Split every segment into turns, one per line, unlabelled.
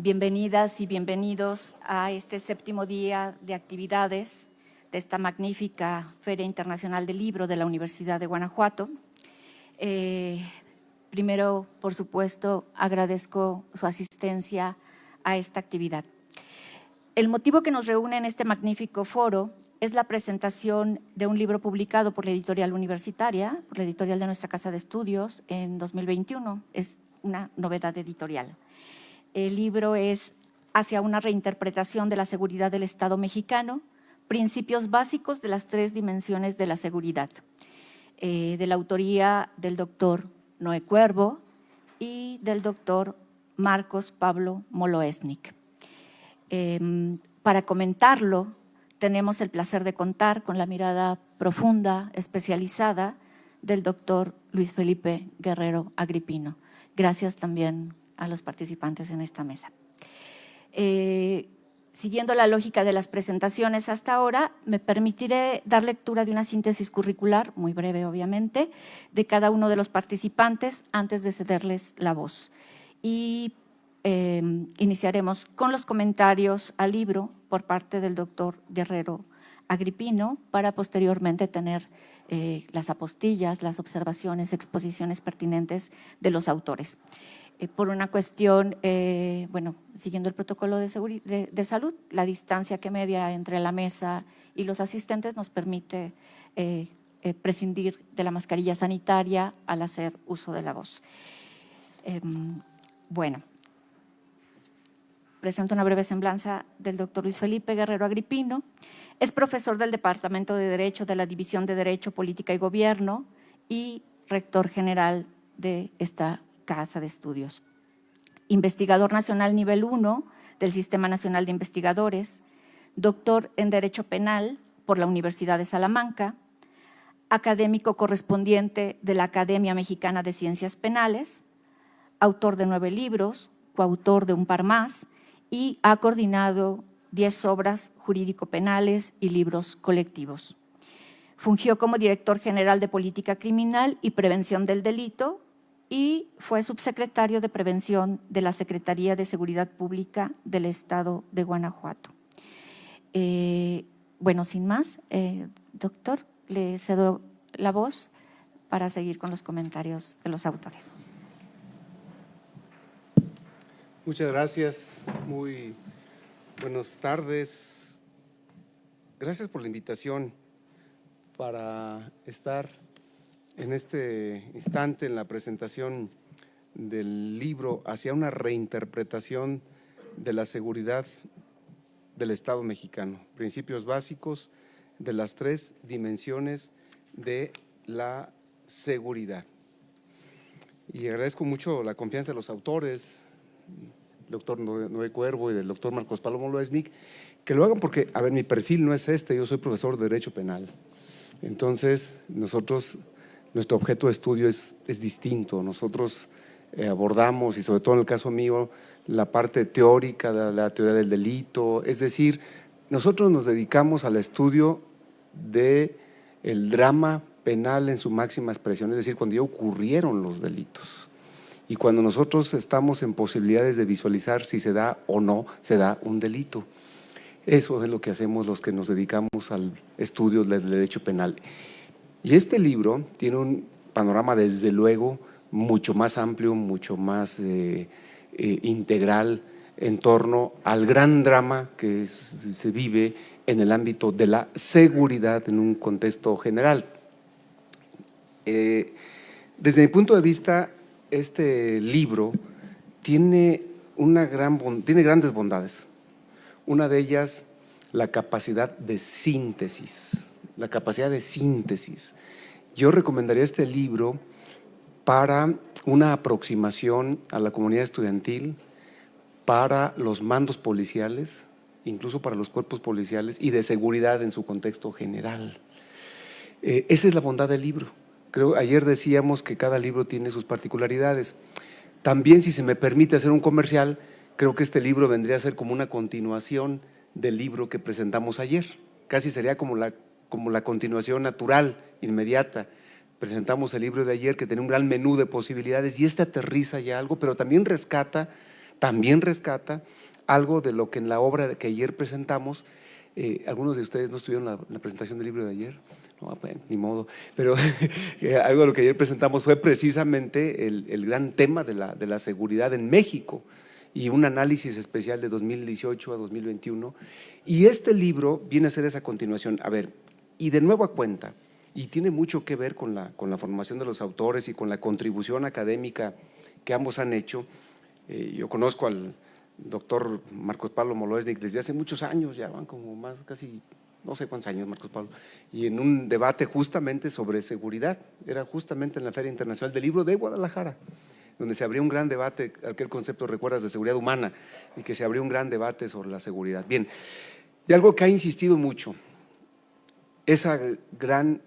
Bienvenidas y bienvenidos a este 7º día de actividades de esta magnífica Feria Internacional del Libro de la Universidad de Guanajuato. Primero, por supuesto, agradezco su asistencia a esta actividad. El motivo que nos reúne en este magnífico foro es la presentación de un libro publicado por la editorial universitaria, por la editorial de nuestra Casa de Estudios en 2021. Es una novedad editorial. El libro es Hacia una reinterpretación de la seguridad del Estado mexicano, principios básicos de las 3 dimensiones de la seguridad, de la autoría del doctor Noé Cuervo y del doctor Marcos Pablo Moloesnik. Para comentarlo, tenemos el placer de contar con la mirada profunda, especializada del doctor Luis Felipe Guerrero Agripino. Gracias también a los participantes en esta mesa. Siguiendo la lógica de las presentaciones hasta ahora, me permitiré dar lectura de una síntesis curricular, muy breve obviamente, de cada uno de los participantes antes de cederles la voz. Y iniciaremos con los comentarios al libro por parte del doctor Guerrero Agripino para posteriormente tener las apostillas, las observaciones, exposiciones pertinentes de los autores. Por una cuestión, siguiendo el protocolo de salud, la distancia que media entre la mesa y los asistentes nos permite prescindir de la mascarilla sanitaria al hacer uso de la voz. Presento una breve semblanza del doctor Luis Felipe Guerrero Agripino. Es profesor del Departamento de Derecho de la División de Derecho, Política y Gobierno y rector general de esta Casa de Estudios. Investigador nacional nivel 1 del Sistema Nacional de Investigadores, doctor en Derecho Penal por la Universidad de Salamanca, académico correspondiente de la Academia Mexicana de Ciencias Penales, autor de 9 libros, coautor de un par más y ha coordinado 10 obras jurídico-penales y libros colectivos. Fungió como director general de Política Criminal y Prevención del Delito y fue subsecretario de Prevención de la Secretaría de Seguridad Pública del Estado de Guanajuato. Sin más, doctor, le cedo la voz para seguir con los comentarios de los autores.
Muchas gracias, muy buenas tardes. Gracias por la invitación para estar en este instante en la presentación del libro Hacia una reinterpretación de la seguridad del Estado mexicano, principios básicos de las 3 dimensiones de la seguridad. Y agradezco mucho la confianza de los autores, el doctor Noé Cuervo y del doctor Marcos Pablo Moloesnik, que lo hagan porque, mi perfil no es este, yo soy profesor de Derecho Penal. Entonces, nuestro objeto de estudio es distinto. Nosotros abordamos, y sobre todo en el caso mío, la parte teórica de la teoría del delito, es decir, nosotros nos dedicamos al estudio del drama penal en su máxima expresión, es decir, cuando ya ocurrieron los delitos. Y cuando nosotros estamos en posibilidades de visualizar si se da o no se da un delito. Eso es lo que hacemos los que nos dedicamos al estudio del derecho penal. Y este libro tiene un panorama, desde luego, mucho más amplio, mucho más integral en torno al gran drama que se vive en el ámbito de la seguridad en un contexto general. Desde mi punto de vista, este libro tiene grandes bondades. Una de ellas, la capacidad de síntesis. Yo recomendaría este libro para una aproximación a la comunidad estudiantil, para los mandos policiales, incluso para los cuerpos policiales y de seguridad en su contexto general. Esa es la bondad del libro. Ayer decíamos que cada libro tiene sus particularidades. También, si se me permite hacer un comercial, creo que este libro vendría a ser como una continuación del libro que presentamos ayer. Casi sería como la continuación natural, inmediata. Presentamos el libro de ayer que tenía un gran menú de posibilidades y este aterriza ya algo, pero también rescata también rescata algo de lo que en la obra que ayer presentamos, algunos de ustedes no estuvieron en la presentación del libro de ayer, no, bueno, ni modo, pero algo de lo que ayer presentamos fue precisamente el gran tema de la seguridad en México y un análisis especial de 2018 a 2021. Y este libro viene a ser esa continuación. A ver, y de nueva cuenta, y tiene mucho que ver con la formación de los autores y con la contribución académica que ambos han hecho. Yo conozco al doctor Marcos Pablo Molesnik desde hace muchos años, ya van como más, casi no sé cuántos años, Marcos Pablo, y en un debate justamente sobre seguridad, era justamente en la Feria Internacional del Libro de Guadalajara, donde se abrió un gran debate, aquel concepto, recuerdas, de seguridad humana, y que se abrió un gran debate sobre la seguridad. Bien, y algo que ha insistido mucho, esa gran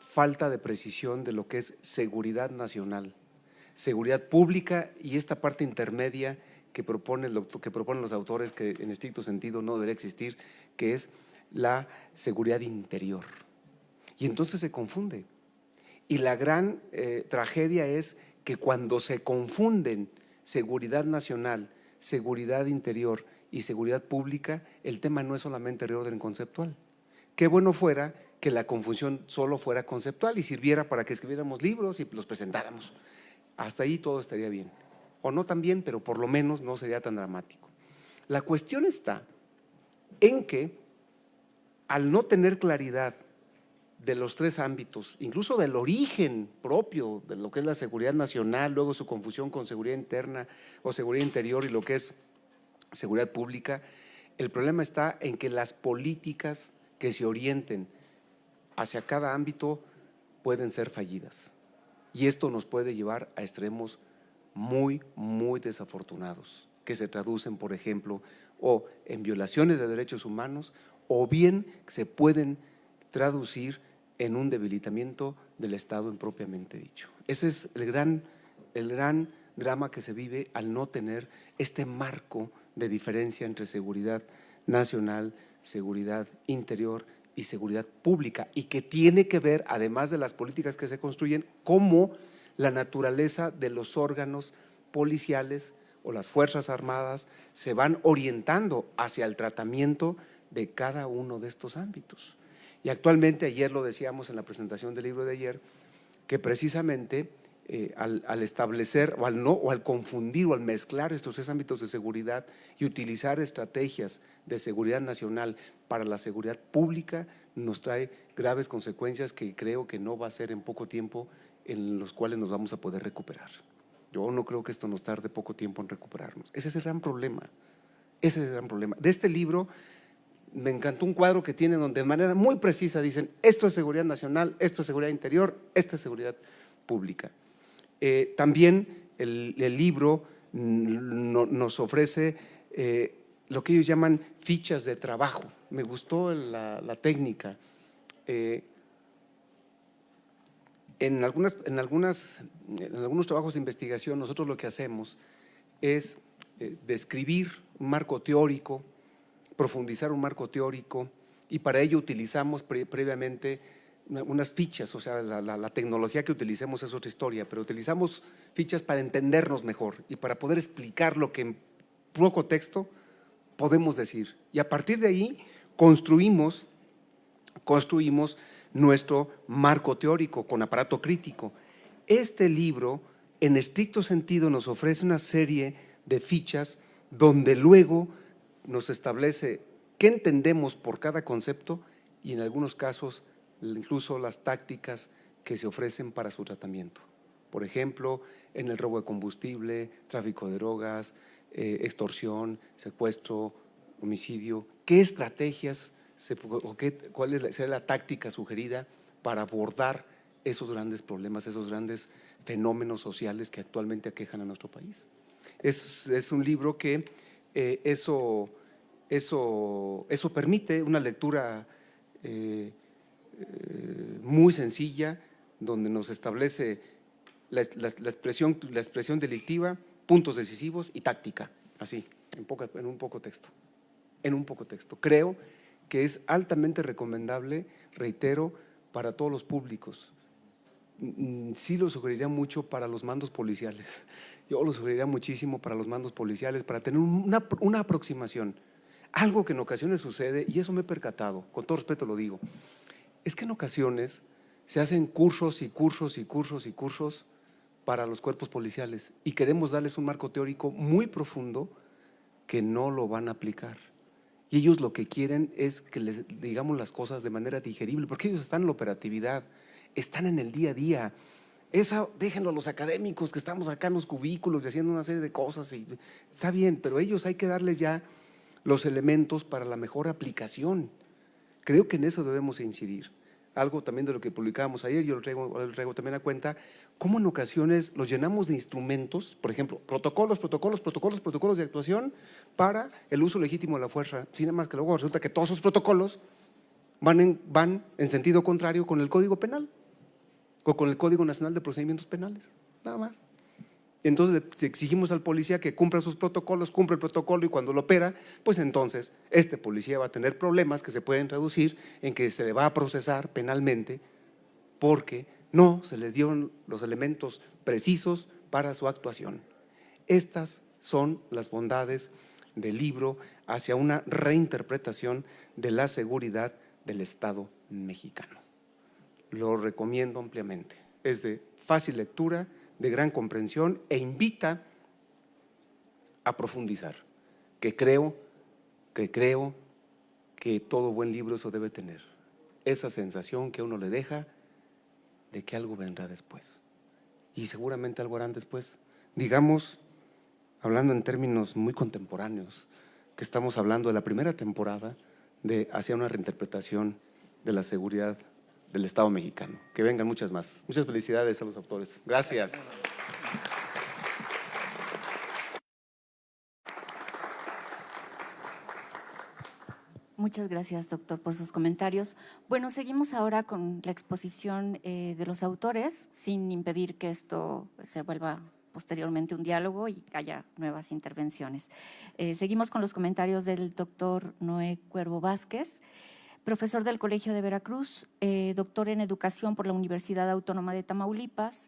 falta de precisión de lo que es seguridad nacional, seguridad pública y esta parte intermedia que proponen los autores, que en estricto sentido no debería existir, que es la seguridad interior. Y entonces se confunde. Y la gran tragedia es que cuando se confunden seguridad nacional, seguridad interior y seguridad pública, el tema no es solamente de orden conceptual. Qué bueno fuera que la confusión solo fuera conceptual y sirviera para que escribiéramos libros y los presentáramos. Hasta ahí todo estaría bien. O no tan bien, pero por lo menos no sería tan dramático. La cuestión está en que al no tener claridad de los tres ámbitos, incluso del origen propio de lo que es la seguridad nacional, luego su confusión con seguridad interna o seguridad interior y lo que es seguridad pública, el problema está en que las políticas que se orienten hacia cada ámbito pueden ser fallidas. Y esto nos puede llevar a extremos muy, muy desafortunados, que se traducen, por ejemplo, o en violaciones de derechos humanos, o bien se pueden traducir en un debilitamiento del Estado propiamente dicho. Ese es el gran drama que se vive al no tener este marco de diferencia entre seguridad nacional, seguridad interior y seguridad pública, y que tiene que ver, además de las políticas que se construyen, cómo la naturaleza de los órganos policiales o las Fuerzas Armadas se van orientando hacia el tratamiento de cada uno de estos ámbitos. Y actualmente, ayer lo decíamos en la presentación del libro de ayer, que precisamente al establecer o al confundir o al mezclar estos tres ámbitos de seguridad y utilizar estrategias de seguridad nacional para la seguridad pública, nos trae graves consecuencias que creo que no va a ser en poco tiempo en los cuales nos vamos a poder recuperar. Yo no creo que esto nos tarde poco tiempo en recuperarnos. Ese es el gran problema, ese es el gran problema. De este libro me encantó un cuadro que tiene donde de manera muy precisa dicen esto es seguridad nacional, esto es seguridad interior, esta es seguridad pública. También el libro nos ofrece lo que ellos llaman fichas de trabajo. Me gustó la técnica. En algunos trabajos de investigación nosotros lo que hacemos es describir un marco teórico, profundizar un marco teórico, y para ello utilizamos previamente unas fichas, o sea, la tecnología que utilicemos es otra historia, pero utilizamos fichas para entendernos mejor y para poder explicar lo que en poco texto podemos decir. Y a partir de ahí construimos nuestro marco teórico con aparato crítico. Este libro, en estricto sentido, nos ofrece una serie de fichas donde luego nos establece qué entendemos por cada concepto y en algunos casos incluso las tácticas que se ofrecen para su tratamiento. Por ejemplo, en el robo de combustible, tráfico de drogas, extorsión, secuestro, homicidio, ¿qué estrategias cuál será la táctica sugerida para abordar esos grandes problemas, esos grandes fenómenos sociales que actualmente aquejan a nuestro país? Es un libro que eso permite una lectura muy sencilla, donde nos establece la expresión delictiva, puntos decisivos y táctica, así, en un poco texto. Creo que es altamente recomendable, reitero, para todos los públicos. Sí lo sugeriría mucho para los mandos policiales, yo lo sugeriría muchísimo para los mandos policiales, para tener una aproximación. Algo que en ocasiones sucede, y eso me he percatado, con todo respeto lo digo, es que en ocasiones se hacen cursos y cursos y cursos y cursos para los cuerpos policiales y queremos darles un marco teórico muy profundo que no lo van a aplicar. Y ellos lo que quieren es que les digamos las cosas de manera digerible, porque ellos están en la operatividad, están en el día a día. Déjenlo a los académicos que estamos acá en los cubículos y haciendo una serie de cosas. Está bien, pero ellos hay que darles ya los elementos para la mejor aplicación. Creo que en eso debemos incidir. Algo también de lo que publicábamos ayer, yo lo traigo también a cuenta, cómo en ocasiones los llenamos de instrumentos, por ejemplo, protocolos de actuación para el uso legítimo de la fuerza, sin más que luego resulta que todos esos protocolos van en sentido contrario con el Código Penal o con el Código Nacional de Procedimientos Penales, nada más. Entonces exigimos al policía que cumpla sus protocolos, cumple el protocolo y cuando lo opera, pues entonces este policía va a tener problemas que se pueden traducir en que se le va a procesar penalmente porque no se le dieron los elementos precisos para su actuación. Estas son las bondades del libro hacia una reinterpretación de la seguridad del Estado mexicano. Lo recomiendo ampliamente. Es de fácil lectura, de gran comprensión e invita a profundizar, que creo que todo buen libro eso debe tener, esa sensación que a uno le deja de que algo vendrá después y seguramente algo harán después. Digamos, hablando en términos muy contemporáneos, que estamos hablando de la primera temporada de hacia una reinterpretación de la seguridad del Estado mexicano. Que vengan muchas más. Muchas felicidades a los autores. Gracias.
Muchas gracias, doctor, por sus comentarios. Bueno, seguimos ahora con la exposición de los autores, sin impedir que esto se vuelva posteriormente un diálogo y haya nuevas intervenciones. Seguimos con los comentarios del doctor Noé Cuervo Vázquez, profesor del Colegio de Veracruz, doctor en Educación por la Universidad Autónoma de Tamaulipas,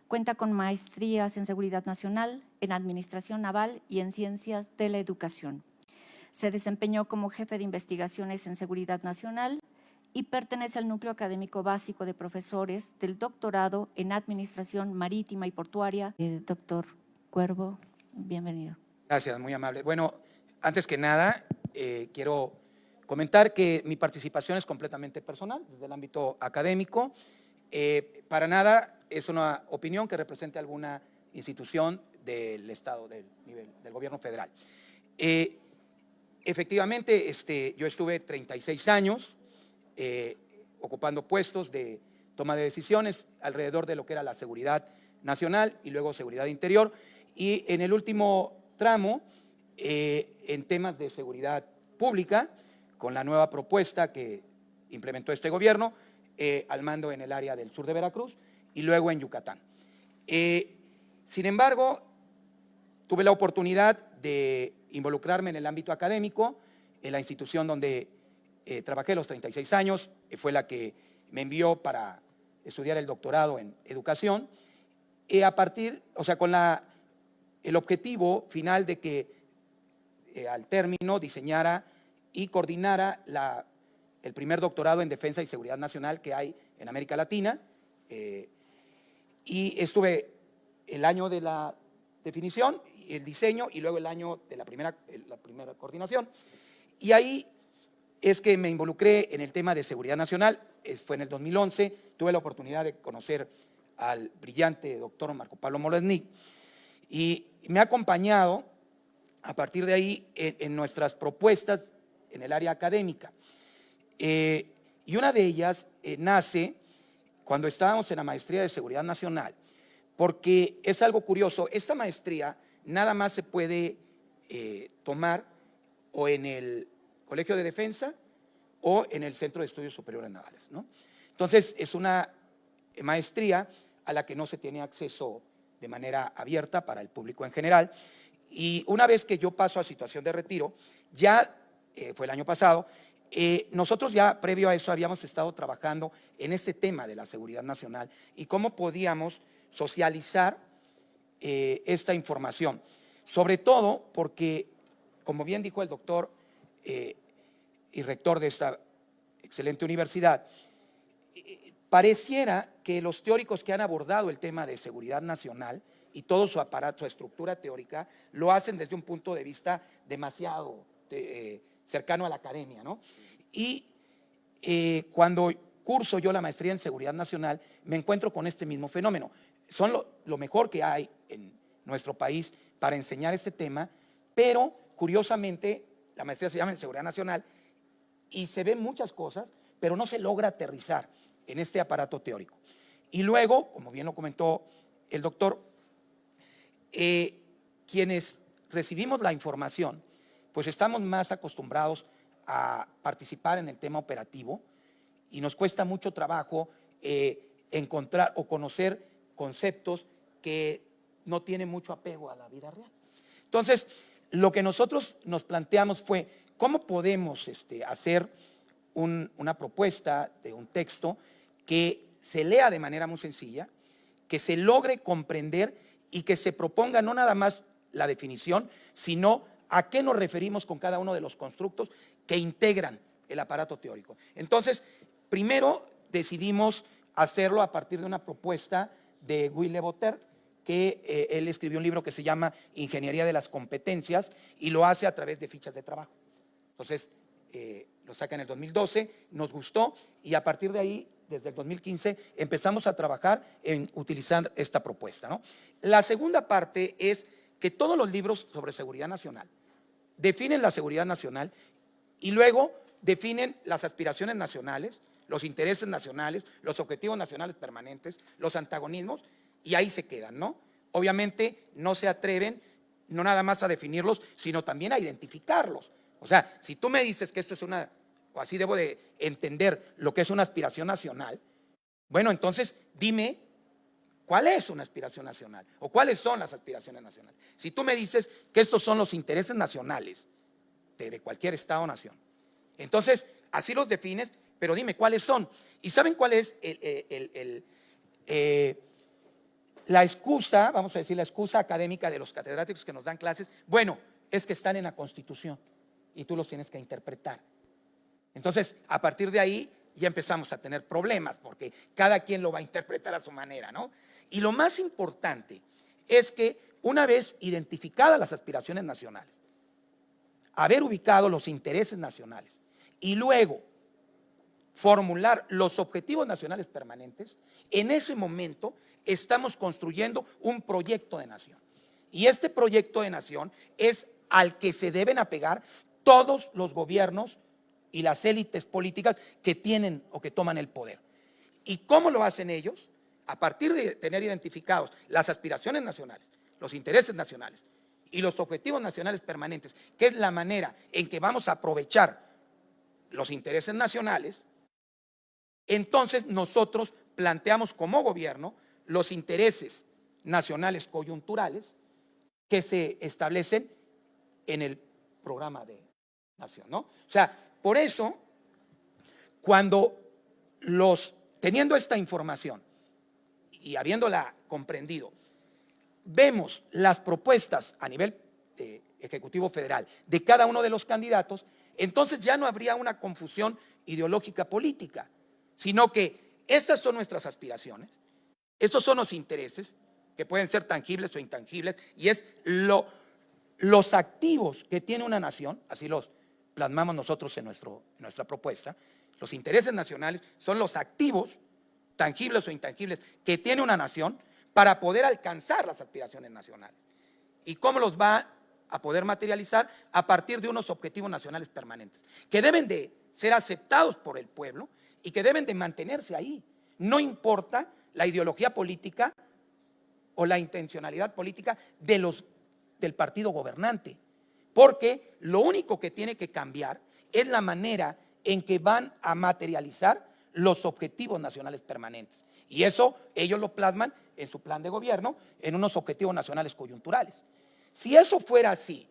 cuenta con maestrías en Seguridad Nacional, en Administración Naval y en Ciencias de la Educación. Se desempeñó como jefe de investigaciones en Seguridad Nacional y pertenece al núcleo académico básico de profesores del doctorado en Administración Marítima y Portuaria. Doctor Cuervo, bienvenido.
Gracias, muy amable. Bueno, antes que nada, quiero comentar que mi participación es completamente personal, desde el ámbito académico. Para nada es una opinión que represente alguna institución del Estado, del gobierno federal. Efectivamente, yo estuve 36 años ocupando puestos de toma de decisiones alrededor de lo que era la seguridad nacional y luego seguridad interior. Y en el último tramo, en temas de seguridad pública, con la nueva propuesta que implementó este gobierno, al mando en el área del sur de Veracruz y luego en Yucatán. Sin embargo, tuve la oportunidad de involucrarme en el ámbito académico, en la institución donde trabajé los 36 años, fue la que me envió para estudiar el doctorado en educación, y a partir, o sea, con el objetivo final de que al término diseñara y coordinara el primer doctorado en defensa y seguridad nacional que hay en América Latina, y estuve el año de la definición, el diseño y luego el año de la primera coordinación, y ahí es que me involucré en el tema de seguridad nacional. Fue en el 2011, tuve la oportunidad de conocer al brillante doctor Marco Pablo Molesnik y me ha acompañado a partir de ahí en nuestras propuestas en el área académica. Y una de ellas nace cuando estábamos en la maestría de seguridad nacional, porque es algo curioso, esta maestría nada más se puede tomar o en el Colegio de Defensa o en el Centro de Estudios Superiores Navales, ¿no? Entonces, es una maestría a la que no se tiene acceso de manera abierta para el público en general. Y una vez que yo paso a situación de retiro, ya fue el año pasado, nosotros ya previo a eso habíamos estado trabajando en este tema de la seguridad nacional y cómo podíamos socializar esta información, sobre todo porque, como bien dijo el doctor y rector de esta excelente universidad, pareciera que los teóricos que han abordado el tema de seguridad nacional y todo su aparato, su estructura teórica, lo hacen desde un punto de vista demasiado cercano a la academia, ¿no? Y cuando curso yo la maestría en seguridad nacional, me encuentro con este mismo fenómeno. Son lo mejor que hay en nuestro país para enseñar este tema, pero curiosamente la maestría se llama en seguridad nacional y se ven muchas cosas, pero no se logra aterrizar en este aparato teórico. Y luego, como bien lo comentó el doctor, quienes recibimos la información, pues estamos más acostumbrados a participar en el tema operativo y nos cuesta mucho trabajo encontrar o conocer conceptos que no tienen mucho apego a la vida real. Entonces, lo que nosotros nos planteamos fue, ¿cómo podemos hacer una propuesta de un texto que se lea de manera muy sencilla, que se logre comprender y que se proponga no nada más la definición, sino a qué nos referimos con cada uno de los constructos que integran el aparato teórico? Entonces, primero decidimos hacerlo a partir de una propuesta de Guy Le Botter, que él escribió un libro que se llama Ingeniería de las Competencias y lo hace a través de fichas de trabajo. Entonces, lo saca en el 2012, nos gustó y a partir de ahí, desde el 2015, empezamos a trabajar en utilizar esta propuesta, ¿no? La segunda parte es que todos los libros sobre seguridad nacional definen la seguridad nacional y luego definen las aspiraciones nacionales, los intereses nacionales, los objetivos nacionales permanentes, los antagonismos, y ahí se quedan, ¿no? Obviamente no se atreven no nada más a definirlos, sino también a identificarlos. O sea, si tú me dices que esto es una, o así debo de entender lo que es una aspiración nacional, bueno, entonces dime cuál es una aspiración nacional o cuáles son las aspiraciones nacionales. Si tú me dices que estos son los intereses nacionales de cualquier estado o nación, entonces así los defines, pero dime cuáles son. ¿Y saben cuál es la excusa, vamos a decir, la excusa académica de los catedráticos que nos dan clases? Bueno, es que están en la Constitución y tú los tienes que interpretar. Entonces, a partir de ahí ya empezamos a tener problemas porque cada quien lo va a interpretar a su manera, ¿no? Y lo más importante es que una vez identificadas las aspiraciones nacionales, haber ubicado los intereses nacionales y luego formular los objetivos nacionales permanentes, en ese momento estamos construyendo un proyecto de nación. Y este proyecto de nación es al que se deben apegar todos los gobiernos y las élites políticas que tienen o que toman el poder. ¿Y cómo lo hacen ellos? A partir de tener identificados las aspiraciones nacionales, los intereses nacionales y los objetivos nacionales permanentes, que es la manera en que vamos a aprovechar los intereses nacionales, entonces nosotros planteamos como gobierno los intereses nacionales coyunturales que se establecen en el programa de nación, ¿no? O sea, por eso, cuando teniendo esta información y habiéndola comprendido, vemos las propuestas a nivel ejecutivo federal de cada uno de los candidatos, entonces ya no habría una confusión ideológica política, sino que estas son nuestras aspiraciones, estos son los intereses que pueden ser tangibles o intangibles, y es los activos que tiene una nación, así los plasmamos nosotros en nuestra propuesta. Los intereses nacionales son los activos, tangibles o intangibles, que tiene una nación para poder alcanzar las aspiraciones nacionales. ¿Y cómo los va a poder materializar? A partir de unos objetivos nacionales permanentes, que deben de ser aceptados por el pueblo y que deben de mantenerse ahí. No importa la ideología política o la intencionalidad política del partido gobernante, porque lo único que tiene que cambiar es la manera en que van a materializar los objetivos nacionales permanentes. Y eso ellos lo plasman en su plan de gobierno, en unos objetivos nacionales coyunturales. Si eso fuera así,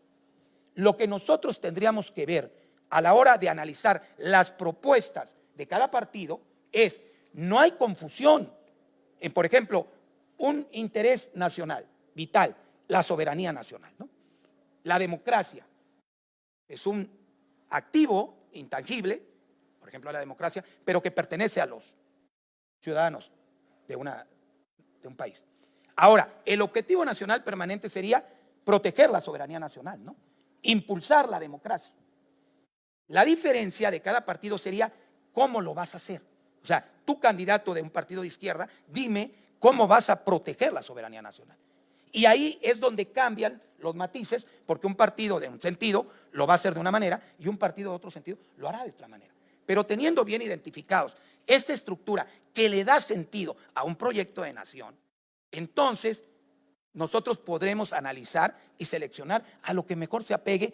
lo que nosotros tendríamos que ver a la hora de analizar las propuestas de cada partido no hay confusión en, por ejemplo, un interés nacional vital, la soberanía nacional, ¿no? La democracia es un activo intangible, por ejemplo la democracia, pero que pertenece a los ciudadanos de un país. Ahora, el objetivo nacional permanente sería proteger la soberanía nacional, ¿no? Impulsar la democracia. La diferencia de cada partido sería cómo lo vas a hacer. O sea, tú, candidato de un partido de izquierda, dime cómo vas a proteger la soberanía nacional. Y ahí es donde cambian los matices, porque un partido de un sentido lo va a hacer de una manera y un partido de otro sentido lo hará de otra manera. Pero teniendo bien identificados esta estructura que le da sentido a un proyecto de nación, entonces nosotros podremos analizar y seleccionar a lo que mejor se apegue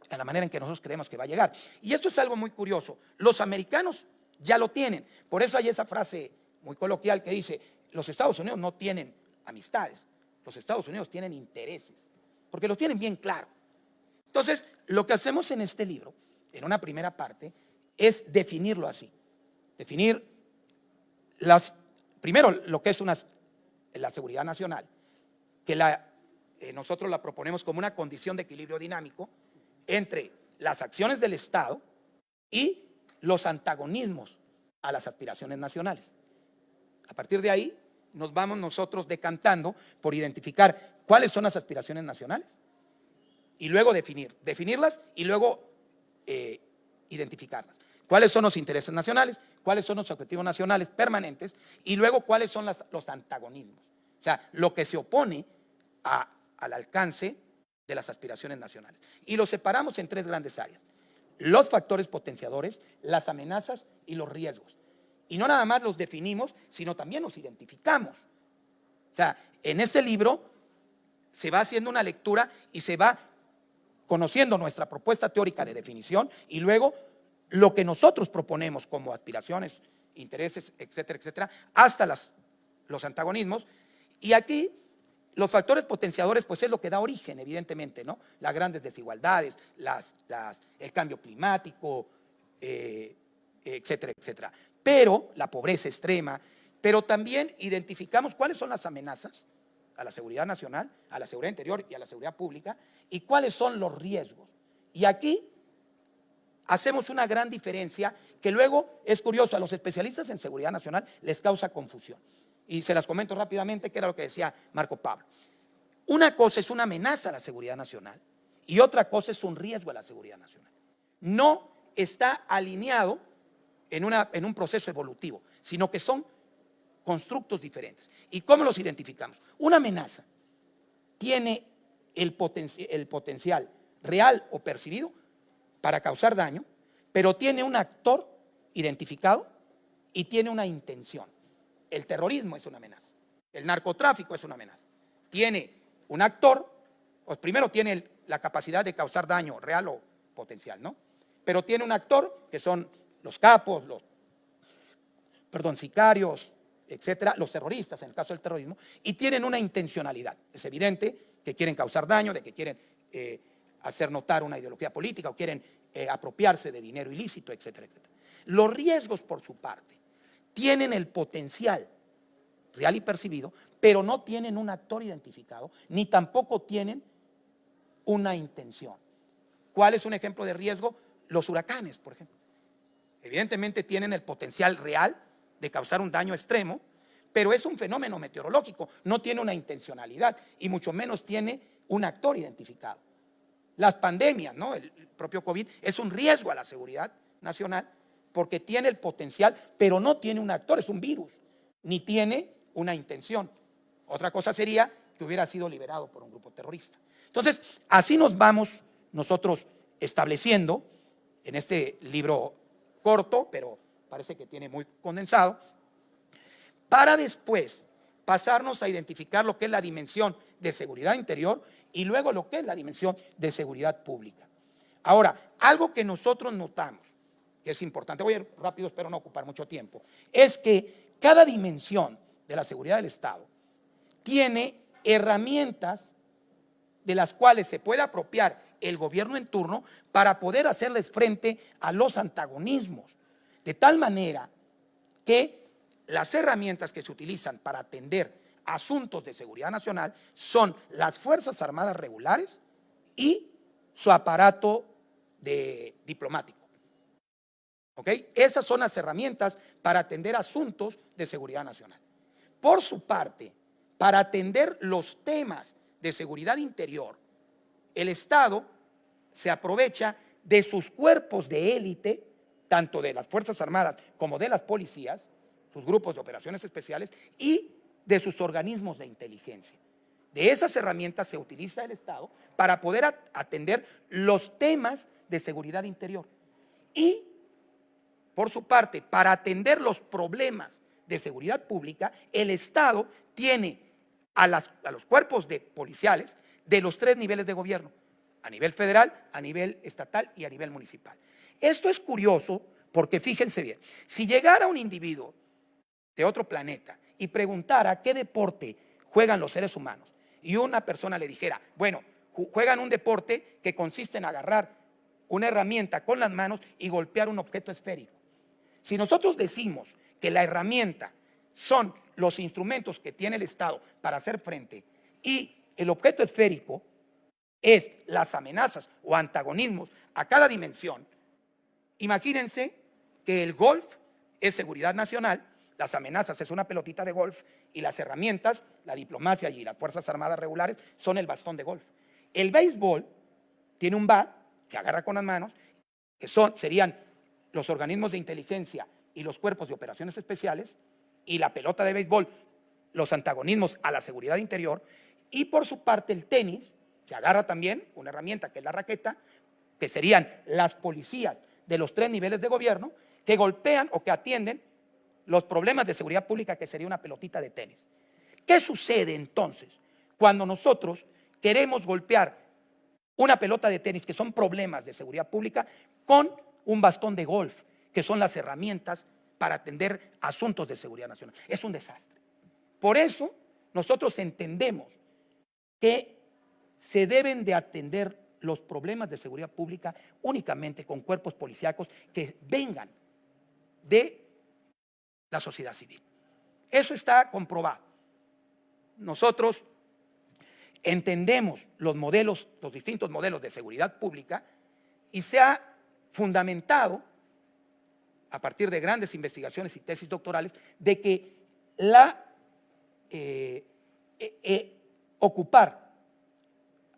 a la manera en que nosotros creemos que va a llegar. Y esto es algo muy curioso. Los americanos ya lo tienen. Por eso hay esa frase muy coloquial que dice, los Estados Unidos no tienen amistades, los Estados Unidos tienen intereses, porque los tienen bien claro. Entonces, lo que hacemos en este libro, en una primera parte, es definirlo así. Definir primero lo que es la seguridad nacional, que nosotros la proponemos como una condición de equilibrio dinámico entre las acciones del Estado y los antagonismos a las aspiraciones nacionales. A partir de ahí nos vamos nosotros decantando por identificar cuáles son las aspiraciones nacionales y luego definirlas y luego identificarlas. ¿Cuáles son los intereses nacionales? ¿Cuáles son los objetivos nacionales permanentes? Y luego, ¿cuáles son los antagonismos? O sea, lo que se opone al alcance de las aspiraciones nacionales. Y lo separamos en tres grandes áreas: los factores potenciadores, las amenazas y los riesgos. Y no nada más los definimos, sino también los identificamos. O sea, en este libro se va haciendo una lectura y se va conociendo nuestra propuesta teórica de definición y luego lo que nosotros proponemos como aspiraciones, intereses, etcétera, etcétera, hasta los antagonismos. Y aquí los factores potenciadores, pues es lo que da origen, evidentemente, ¿no? Las grandes desigualdades, el cambio climático, etcétera, etcétera. Pero la pobreza extrema, pero también identificamos cuáles son las amenazas a la seguridad nacional, a la seguridad interior y a la seguridad pública, y cuáles son los riesgos. Y aquí hacemos una gran diferencia que luego es curioso, a los especialistas en seguridad nacional les causa confusión. Y se las comento rápidamente, que era lo que decía Marco Pablo. Una cosa es una amenaza a la seguridad nacional y otra cosa es un riesgo a la seguridad nacional. No está alineado en un proceso evolutivo, sino que son constructos diferentes. ¿Y cómo los identificamos? Una amenaza tiene el potencial real o percibido para causar daño, pero tiene un actor identificado y tiene una intención. El terrorismo es una amenaza, el narcotráfico es una amenaza. Tiene un actor, pues primero tiene la capacidad de causar daño real o potencial, ¿no? Pero tiene un actor que son los capos, sicarios, etcétera, los terroristas en el caso del terrorismo, y tienen una intencionalidad. Es evidente que quieren causar daño, de que quieren hacer notar una ideología política o quieren apropiarse de dinero ilícito, etcétera, etcétera. Los riesgos, por su parte, tienen el potencial real y percibido, pero no tienen un actor identificado, ni tampoco tienen una intención. ¿Cuál es un ejemplo de riesgo? Los huracanes, por ejemplo. Evidentemente tienen el potencial real de causar un daño extremo, pero es un fenómeno meteorológico, no tiene una intencionalidad y mucho menos tiene un actor identificado. Las pandemias, ¿no? El propio COVID es un riesgo a la seguridad nacional porque tiene el potencial, pero no tiene un actor, es un virus, ni tiene una intención. Otra cosa sería que hubiera sido liberado por un grupo terrorista. Entonces, así nos vamos nosotros estableciendo en este libro corto, pero parece que tiene muy condensado, para después pasarnos a identificar lo que es la dimensión de seguridad interior y luego lo que es la dimensión de seguridad pública. Ahora, algo que nosotros notamos, que es importante, voy a ir rápido, espero no ocupar mucho tiempo, es que cada dimensión de la seguridad del Estado tiene herramientas de las cuales se puede apropiar el gobierno en turno para poder hacerles frente a los antagonismos, de tal manera que las herramientas que se utilizan para atender asuntos de seguridad nacional son las Fuerzas Armadas regulares y su aparato diplomático. ¿Ok? Esas son las herramientas para atender asuntos de seguridad nacional. Por su parte, para atender los temas de seguridad interior, el Estado se aprovecha de sus cuerpos de élite, tanto de las Fuerzas Armadas como de las policías, sus grupos de operaciones especiales y de sus organismos de inteligencia. De esas herramientas se utiliza el Estado para poder atender los temas de seguridad interior. Y, por su parte, para atender los problemas de seguridad pública, el Estado tiene a los cuerpos policiales de los 3 niveles de gobierno, a nivel federal, a nivel estatal y a nivel municipal. Esto es curioso porque fíjense bien, si llegara un individuo de otro planeta y preguntara qué deporte juegan los seres humanos y una persona le dijera, bueno, juegan un deporte que consiste en agarrar una herramienta con las manos y golpear un objeto esférico. Si nosotros decimos que la herramienta son los instrumentos que tiene el Estado para hacer frente y el objeto esférico es las amenazas o antagonismos a cada dimensión, imagínense que el golf es seguridad nacional, las amenazas es una pelotita de golf y las herramientas, la diplomacia y las Fuerzas Armadas regulares son el bastón de golf. El béisbol tiene un bat, se agarra con las manos, que serían los organismos de inteligencia y los cuerpos de operaciones especiales, y la pelota de béisbol, los antagonismos a la seguridad interior, y por su parte el tenis, se agarra también una herramienta que es la raqueta, que serían las policías de los 3 niveles de gobierno, que golpean o que atienden los problemas de seguridad pública, que sería una pelotita de tenis. ¿Qué sucede entonces cuando nosotros queremos golpear una pelota de tenis, que son problemas de seguridad pública, con un bastón de golf, que son las herramientas para atender asuntos de seguridad nacional? Es un desastre. Por eso nosotros entendemos que se deben de atender los problemas de seguridad pública únicamente con cuerpos policíacos que vengan de la sociedad civil. Eso está comprobado. Nosotros entendemos los distintos modelos de seguridad pública, y se ha fundamentado a partir de grandes investigaciones y tesis doctorales de que ocupar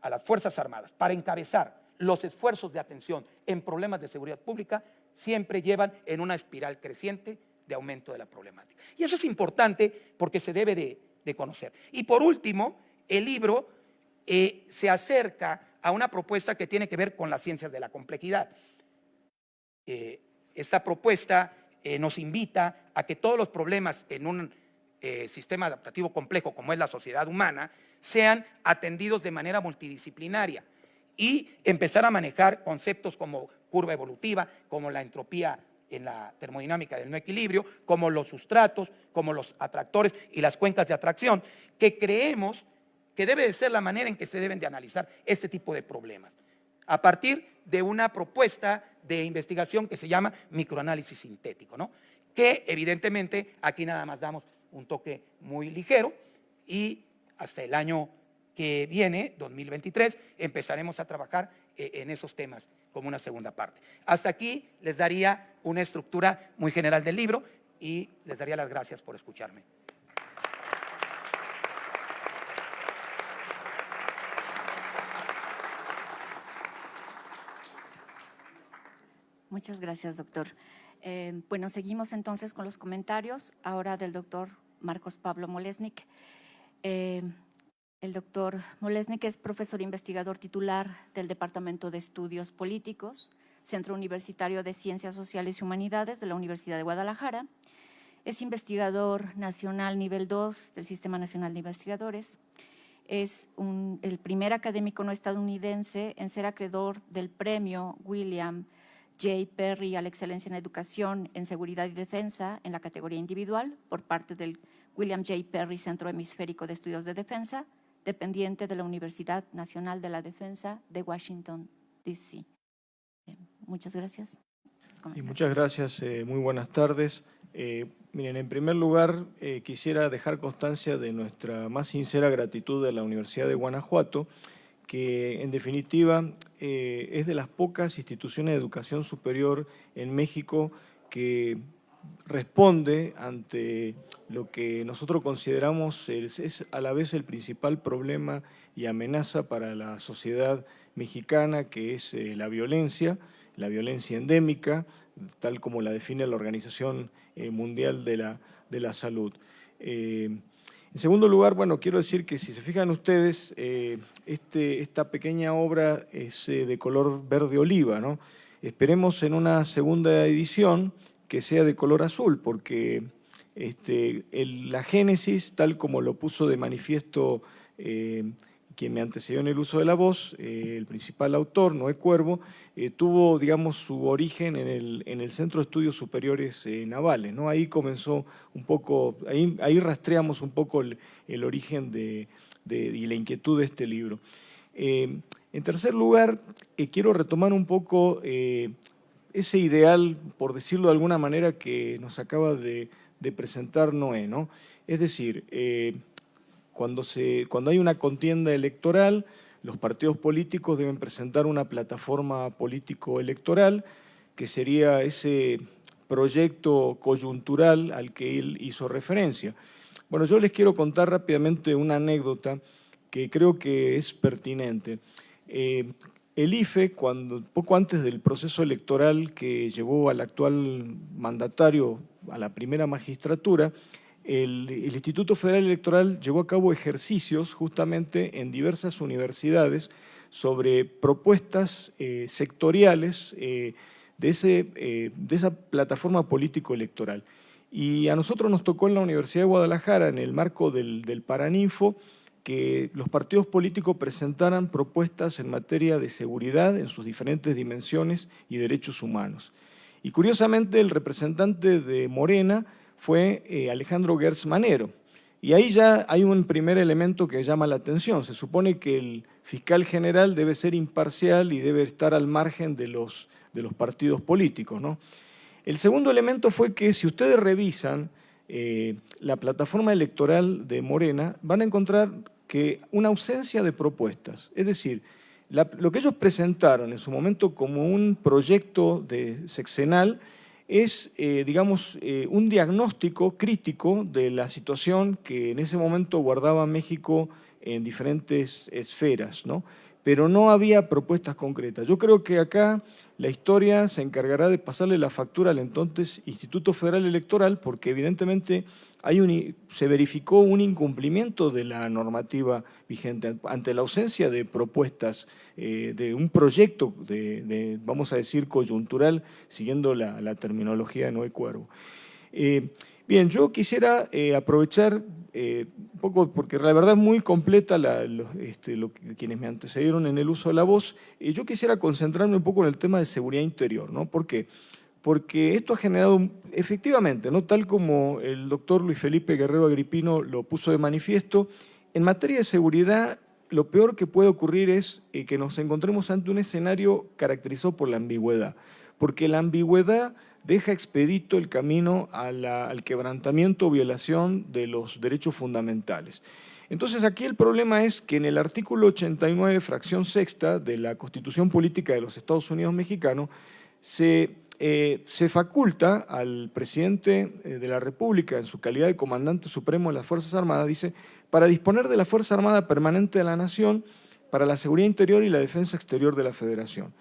a las Fuerzas Armadas para encabezar los esfuerzos de atención en problemas de seguridad pública siempre llevan en una espiral creciente de aumento de la problemática. Y eso es importante porque se debe de conocer. Y por último, el libro se acerca a una propuesta que tiene que ver con las ciencias de la complejidad. Esta propuesta nos invita a que todos los problemas en un sistema adaptativo complejo como es la sociedad humana sean atendidos de manera multidisciplinaria y empezar a manejar conceptos como curva evolutiva, como la entropía en la termodinámica del no equilibrio, como los sustratos, como los atractores y las cuencas de atracción, que creemos que debe de ser la manera en que se deben de analizar este tipo de problemas, a partir de una propuesta de investigación que se llama microanálisis sintético, ¿no? Que evidentemente aquí nada más damos un toque muy ligero, y hasta el año que viene, 2023, empezaremos a trabajar en esos temas como una segunda parte. Hasta aquí les daría una estructura muy general del libro y les daría las gracias por escucharme.
Muchas gracias, doctor. Bueno, seguimos entonces con los comentarios, ahora del doctor Marcos Pablo Molesnik. El doctor Molesnik es profesor investigador titular del Departamento de Estudios Políticos, Centro Universitario de Ciencias Sociales y Humanidades de la Universidad de Guadalajara. Es investigador nacional nivel 2 del Sistema Nacional de Investigadores. Es el primer académico no estadounidense en ser acreedor del premio William J. Perry a la excelencia en educación en seguridad y defensa en la categoría individual por parte del William J. Perry Centro Hemisférico de Estudios de Defensa, dependiente de la Universidad Nacional de la Defensa de Washington, D.C. Muchas gracias.
Y muchas gracias, muy buenas tardes. Miren, en primer lugar, quisiera dejar constancia de nuestra más sincera gratitud a la Universidad de Guanajuato, que en definitiva es de las pocas instituciones de educación superior en México que responde ante lo que nosotros consideramos es a la vez el principal problema y amenaza para la sociedad mexicana, que es la violencia endémica, tal como la define la Organización Mundial de la Salud. En segundo lugar, bueno, quiero decir que si se fijan ustedes, esta pequeña obra es de color verde oliva, ¿no? Esperemos en una segunda edición que sea de color azul, porque la génesis, tal como lo puso de manifiesto quien me antecedió en el uso de la voz, el principal autor, Noé Cuervo, tuvo, digamos, su origen en el Centro de Estudios Superiores Navales, ¿no? Ahí comenzó un poco, ahí rastreamos un poco el origen y la inquietud de este libro. En tercer lugar, quiero retomar un poco ese ideal, por decirlo de alguna manera, que nos acaba de presentar Noé, ¿no? Es decir, cuando hay una contienda electoral, los partidos políticos deben presentar una plataforma político-electoral, que sería ese proyecto coyuntural al que él hizo referencia. Bueno, yo les quiero contar rápidamente una anécdota que creo que es pertinente. El IFE, poco antes del proceso electoral que llevó al actual mandatario a la primera magistratura, el Instituto Federal Electoral llevó a cabo ejercicios justamente en diversas universidades sobre propuestas sectoriales de esa plataforma político-electoral. Y a nosotros nos tocó en la Universidad de Guadalajara, en el marco del Paraninfo, que los partidos políticos presentaran propuestas en materia de seguridad en sus diferentes dimensiones y derechos humanos. Y curiosamente el representante de Morena fue Alejandro Gertz Manero. Y ahí ya hay un primer elemento que llama la atención. Se supone que el fiscal general debe ser imparcial y debe estar al margen de los partidos políticos, ¿no? El segundo elemento fue que si ustedes revisan la plataforma electoral de Morena, van a encontrar que una ausencia de propuestas. Es decir, lo que ellos presentaron en su momento como un proyecto sexenal es, digamos, un diagnóstico crítico de la situación que en ese momento guardaba México en diferentes esferas, ¿no? Pero no había propuestas concretas. Yo creo que acá la historia se encargará de pasarle la factura al entonces Instituto Federal Electoral, porque evidentemente se verificó un incumplimiento de la normativa vigente ante la ausencia de propuestas, de un proyecto vamos a decir, coyuntural, siguiendo la terminología de Noé Cuervo. Bien, yo quisiera aprovechar un poco, porque la verdad es muy completa quienes me antecedieron en el uso de la voz, yo quisiera concentrarme un poco en el tema de seguridad interior, ¿no? ¿Por qué? Porque esto ha generado, efectivamente, ¿no? Tal como el doctor Luis Felipe Guerrero Agripino lo puso de manifiesto, en materia de seguridad lo peor que puede ocurrir es que nos encontremos ante un escenario caracterizado por la ambigüedad, porque la ambigüedad deja expedito el camino al quebrantamiento o violación de los derechos fundamentales. Entonces aquí el problema es que en el artículo 89, fracción sexta de la Constitución Política de los Estados Unidos Mexicanos, se faculta al presidente de la República, en su calidad de comandante supremo de las Fuerzas Armadas, dice, para disponer de la Fuerza Armada Permanente de la Nación para la seguridad interior y la defensa exterior de la Federación.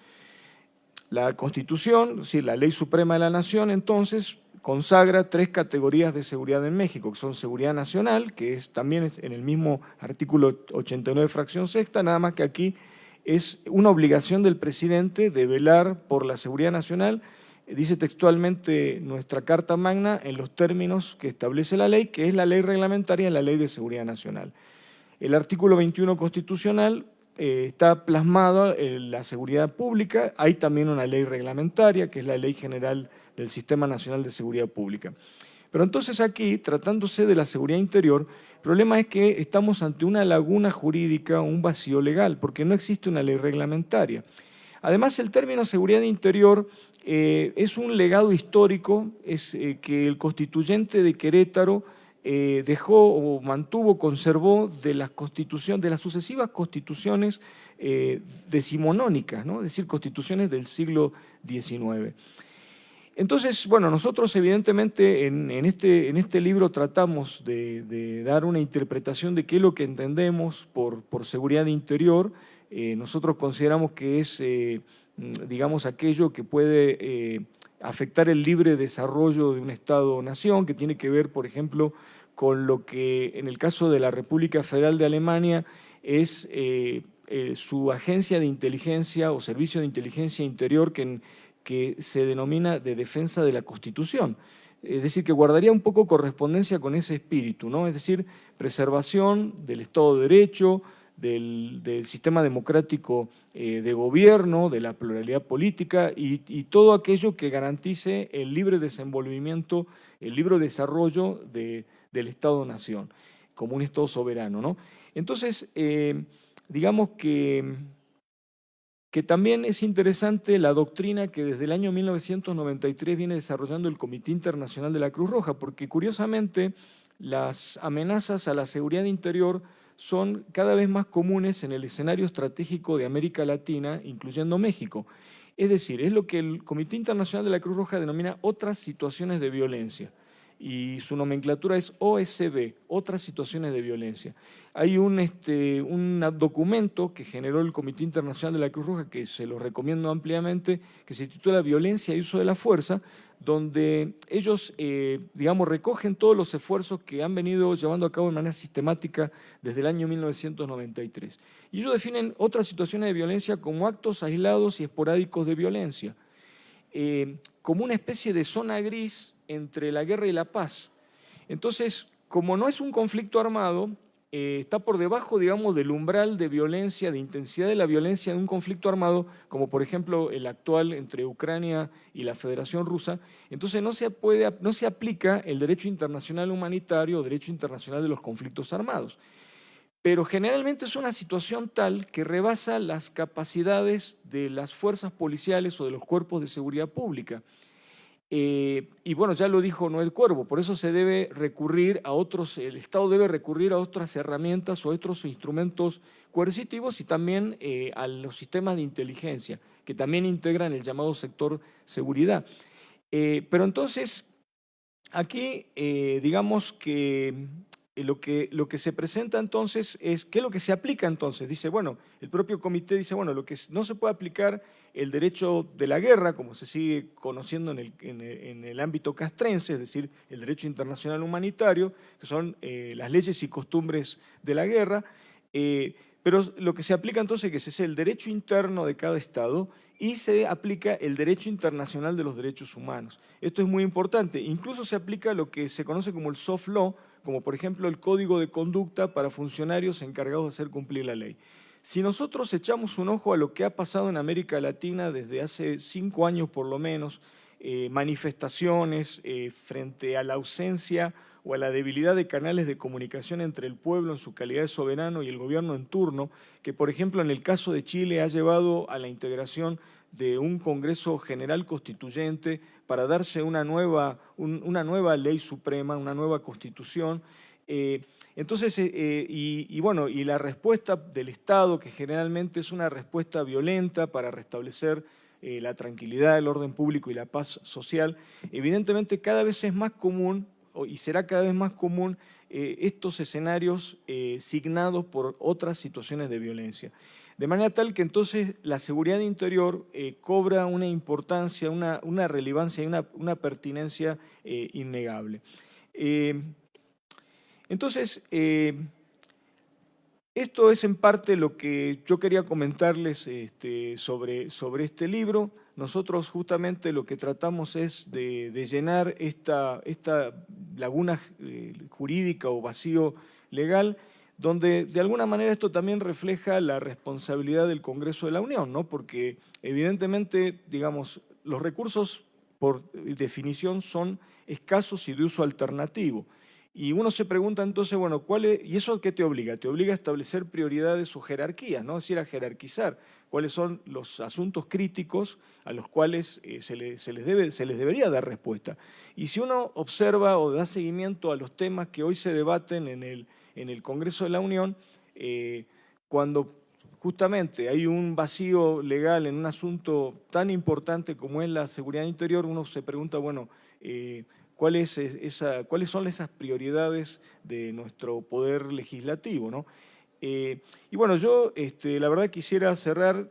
La Constitución, sí, la Ley Suprema de la Nación, entonces, consagra 3 categorías de seguridad en México, que son seguridad nacional, que también es en el mismo artículo 89, fracción sexta, nada más que aquí es una obligación del presidente de velar por la seguridad nacional, dice textualmente nuestra Carta Magna en los términos que establece la ley, que es la ley reglamentaria y la Ley de Seguridad Nacional. El artículo 21 constitucional está plasmado en la seguridad pública, hay también una ley reglamentaria, que es la Ley General del Sistema Nacional de Seguridad Pública. Pero entonces aquí, tratándose de la seguridad interior, el problema es que estamos ante una laguna jurídica, un vacío legal, porque no existe una ley reglamentaria. Además, el término seguridad interior es un legado histórico, es que el constituyente de Querétaro dejó o mantuvo, conservó de las sucesivas constituciones decimonónicas, ¿no? Es decir, constituciones del siglo XIX. Entonces, bueno, nosotros evidentemente en este libro tratamos de dar una interpretación de qué es lo que entendemos por seguridad interior. Nosotros consideramos que es, digamos, aquello que puede afectar el libre desarrollo de un Estado-nación, que tiene que ver, por ejemplo, con lo que en el caso de la República Federal de Alemania es su agencia de inteligencia o servicio de inteligencia interior que se denomina de defensa de la Constitución. Es decir, que guardaría un poco correspondencia con ese espíritu, ¿no? Es decir, preservación del Estado de Derecho, del sistema democrático de gobierno, de la pluralidad política y todo aquello que garantice el libre desenvolvimiento, el libre desarrollo del Estado-nación, como un Estado soberano, ¿no? Entonces, digamos que también es interesante la doctrina que desde el año 1993 viene desarrollando el Comité Internacional de la Cruz Roja, porque curiosamente las amenazas a la seguridad interior son cada vez más comunes en el escenario estratégico de América Latina, incluyendo México. Es decir, es lo que el Comité Internacional de la Cruz Roja denomina otras situaciones de violencia, y su nomenclatura es OSB, otras situaciones de violencia. Hay un documento que generó el Comité Internacional de la Cruz Roja, que se lo recomiendo ampliamente, que se titula Violencia y uso de la fuerza, donde ellos, digamos, recogen todos los esfuerzos que han venido llevando a cabo de manera sistemática desde el año 1993. Y ellos definen otras situaciones de violencia como actos aislados y esporádicos de violencia, como una especie de zona gris entre la guerra y la paz. Entonces, como no es un conflicto armado, está por debajo, digamos, del umbral de violencia, de intensidad de la violencia de un conflicto armado, como por ejemplo el actual entre Ucrania y la Federación Rusa. Entonces no se aplica el derecho internacional humanitario o derecho internacional de los conflictos armados. Pero generalmente es una situación tal que rebasa las capacidades de las fuerzas policiales o de los cuerpos de seguridad pública. Y bueno, ya lo dijo Noel Cuervo, por eso se debe recurrir a el Estado debe recurrir a otras herramientas o otros instrumentos coercitivos y también a los sistemas de inteligencia, que también integran el llamado sector seguridad. Pero entonces, aquí digamos que lo que se presenta entonces es, ¿qué es lo que se aplica entonces? Dice, bueno, el propio comité dice, bueno, lo que no se puede aplicar el derecho de la guerra, como se sigue conociendo en el ámbito castrense, es decir, el derecho internacional humanitario, que son las leyes y costumbres de la guerra, pero lo que se aplica entonces es el derecho interno de cada Estado y se aplica el derecho internacional de los derechos humanos. Esto es muy importante, incluso se aplica lo que se conoce como el soft law, como por ejemplo el código de conducta para funcionarios encargados de hacer cumplir la ley. Si nosotros echamos un ojo a lo que ha pasado en América Latina desde hace 5 años por lo menos, manifestaciones frente a la ausencia o a la debilidad de canales de comunicación entre el pueblo en su calidad de soberano y el gobierno en turno, que por ejemplo en el caso de Chile ha llevado a la integración de un Congreso General Constituyente para darse una nueva ley suprema, una nueva constitución. Entonces, bueno, y la respuesta del Estado, que generalmente es una respuesta violenta para restablecer la tranquilidad, el orden público y la paz social, evidentemente cada vez es más común y será cada vez más común estos escenarios signados por otras situaciones de violencia. De manera tal que entonces la seguridad interior cobra una importancia, una relevancia y una pertinencia innegable. Entonces, esto es en parte lo que yo quería comentarles sobre este libro. Nosotros justamente lo que tratamos es de llenar esta laguna jurídica o vacío legal, donde de alguna manera esto también refleja la responsabilidad del Congreso de la Unión, ¿no? Porque evidentemente, digamos, los recursos por definición son escasos y de uso alternativo. Y uno se pregunta entonces, bueno, ¿y eso qué te obliga? Te obliga a establecer prioridades o jerarquías, ¿no? Es decir, a jerarquizar cuáles son los asuntos críticos a los cuales se les debería dar respuesta. Y si uno observa o da seguimiento a los temas que hoy se debaten en el Congreso de la Unión, cuando justamente hay un vacío legal en un asunto tan importante como es la seguridad interior, uno se pregunta, bueno, ¿cuáles son esas prioridades de nuestro poder legislativo, ¿no? Y bueno, yo la verdad quisiera cerrar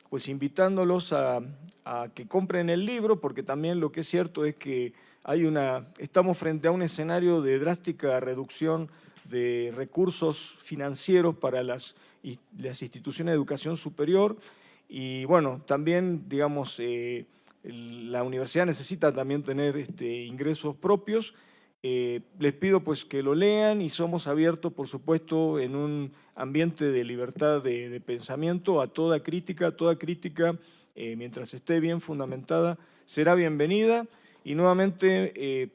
pues invitándolos a que compren el libro, porque también lo que es cierto es que estamos frente a un escenario de drástica reducción de recursos financieros para las instituciones de educación superior y bueno, también digamos la universidad necesita también tener ingresos propios. Les pido pues que lo lean y somos abiertos, por supuesto, en un ambiente de libertad de pensamiento a toda crítica, mientras esté bien fundamentada, será bienvenida. Y nuevamente,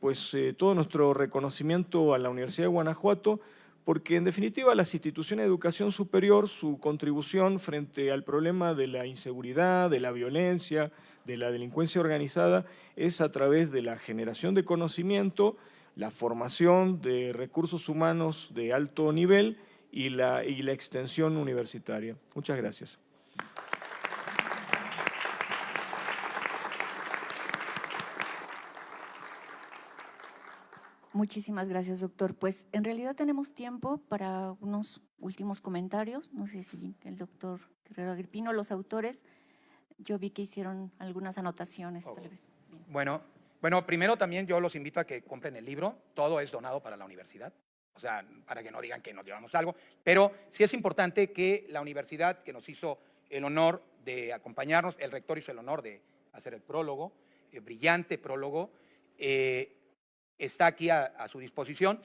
todo nuestro reconocimiento a la Universidad de Guanajuato, porque en definitiva las instituciones de educación superior, su contribución frente al problema de la inseguridad, de la violencia, de la delincuencia organizada, es a través de la generación de conocimiento, la formación de recursos humanos de alto nivel y la extensión universitaria. Muchas gracias.
Muchísimas gracias, doctor. Pues en realidad tenemos tiempo para unos últimos comentarios. No sé si el doctor Guerrero Agripino, los autores, yo vi que hicieron algunas anotaciones, tal vez.
Bueno, primero también yo los invito a que compren el libro. Todo es donado para la universidad. O sea, para que no digan que nos llevamos algo. Pero sí es importante que la universidad, que nos hizo el honor de acompañarnos, el rector hizo el honor de hacer el prólogo, brillante prólogo, está aquí a su disposición.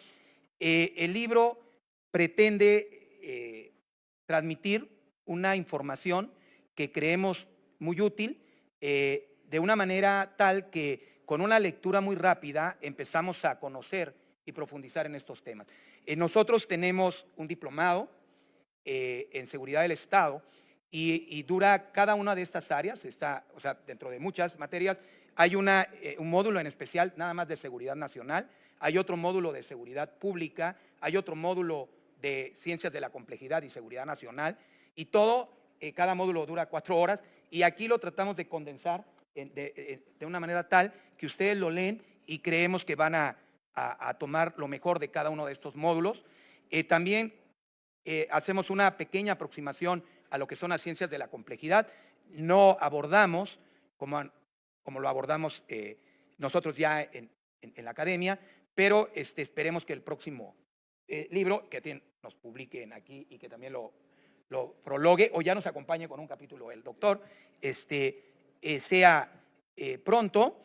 El libro pretende transmitir una información que creemos muy útil, de una manera tal que con una lectura muy rápida empezamos a conocer y profundizar en estos temas. Nosotros tenemos un diplomado en seguridad del Estado y dura cada una de estas áreas, o sea, dentro de muchas materias. Hay un módulo en especial nada más de seguridad nacional, hay otro módulo de seguridad pública, hay otro módulo de ciencias de la complejidad y seguridad nacional, y cada módulo dura 4 horas, y aquí lo tratamos de condensar de una manera tal que ustedes lo leen y creemos que van a tomar lo mejor de cada uno de estos módulos. También hacemos una pequeña aproximación a lo que son las ciencias de la complejidad. No abordamos como lo abordamos nosotros ya en la academia, pero esperemos que el próximo libro que nos publiquen aquí y que también lo prologue o ya nos acompañe con un capítulo el doctor, sea pronto.